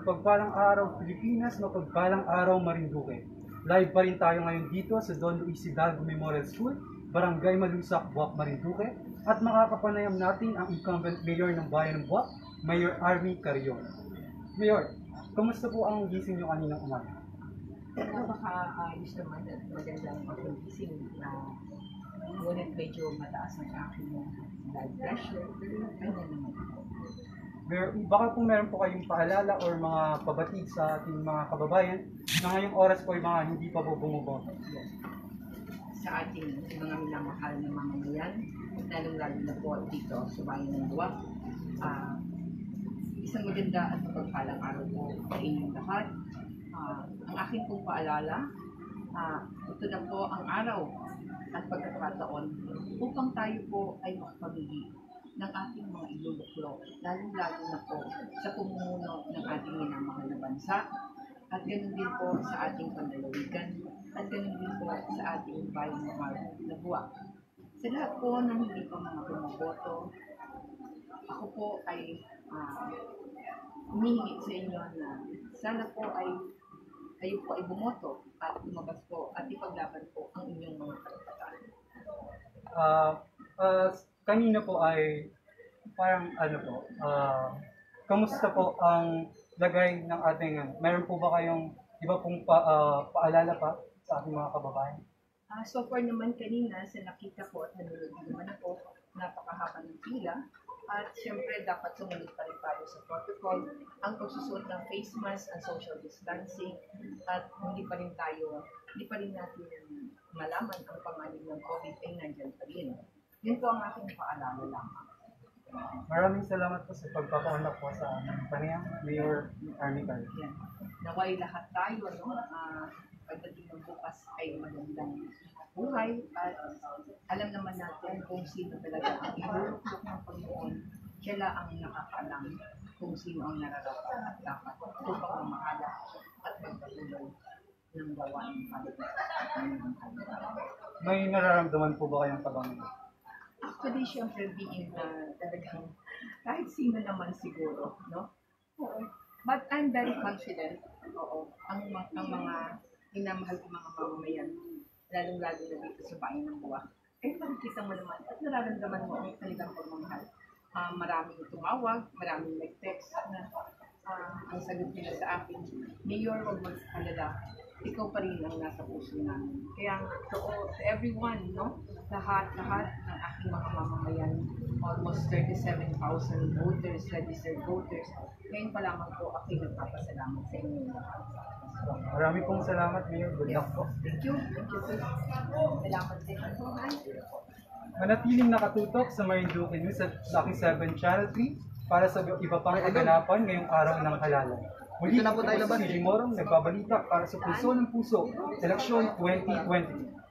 Mapagpalang araw Pilipinas, mapagpalang araw Marinduque. Live pa rin tayo ngayon dito sa Don Luis Hidalgo Memorial School, Barangay Malusak, Buwak, Marinduque, at makakapanayam natin ang incumbent mayor ng bayan ng Buwak, Mayor Army Carrion. Mayor, kamusta po ang gising niyo kaninang umaga? Baka ayos naman at magandang pag-gising na ngunit medyo mataas ang aking blood pressure. Ganyan naman. Baka kung meron po kayong paalala or mga pabatid sa ating mga kababayan na ngayong oras po yung mga hindi pa po bumuboto. Yes. Sa ating mga minamahal na mamamayan, lalong-lalo na po dito sa bayan ng Buwak, isang maganda at mapagpalang araw po sa inyong lahat. Ang aking pong paalala, ito na po ang araw at pagkakataon upang tayo po ay makapamili ng ating mga iluluklok, lalong-lalo na po sa pumumuno ng ating minamahal na bansa, at ganoon din po sa ating panlalawigan, at ganoon din po sa ating bayan na Buwak. Sa lahat po ng hindi pa mga bumoboto, ako po ay humihingi sa inyo na sana po ay kayo po ay bumoto at lumabas po at ipaglaban po ang inyong mga karapatan. Kanina po ay parang kamusta po ang lagay ng ating, meron po ba kayong iba pong paalala pa sa ating mga kababayan? So far naman kanina sa nakita ko at nanonood naman ako, napakahaba ng pila. At siyempre, dapat sumunod pa rin tayo sa protocol, ang pagsusuot ng face mask, ang social distancing, at hindi pa rin natin malaman ang panganib ng COVID ay nandyan pa rin. Yun po ang aking paalala lamang. Maraming salamat po sa pagpapaunlak po sa aming panayam, Mayor Army Carrion. Naway lahat tayo, pagdating ng bukas ay magandang buhay at alam naman natin kung sino talaga ang iluluklok ng Panginoon. Siya lang ang nakakaalam kung sino ang nararapat at dapat upang mamahala at magpatuloy ng gawain palit ng Panginoon. May nararamdaman po ba kayong kabangan? Actually, siyempre being talagang kahit sino naman siguro, no? Oo. But I'm very confident, ang mga minamahal ko mga mamamayan, lalong-lalo na dito sa bayan ng Buwak. Eh, makikita mo naman at nararamdaman mo ang kanilang pagmamahal. Maraming tumawag, maraming nag-text na ang sagot nila sa akin, Mayor, huwag mag-alala, ikaw pa rin ang nasa puso namin. Kaya to everyone, no? Lahat ng aking mga mamamayan, almost 37,000 voters, registered voters. Ngayon pa lamang po ako'y nagpapasalamat sa inyo. Marami pong salamat, Mayor. Good luck po. Thank you. Salamat sa inyo. Manatiling nakatutok sa Marinduque News at Lucky 7 Channel 3 para sa iba pang kaganapan ngayong araw ng halalan. Muli, si Morong nagbabalita para sa Puso ng Puso, Eleksyon 2020.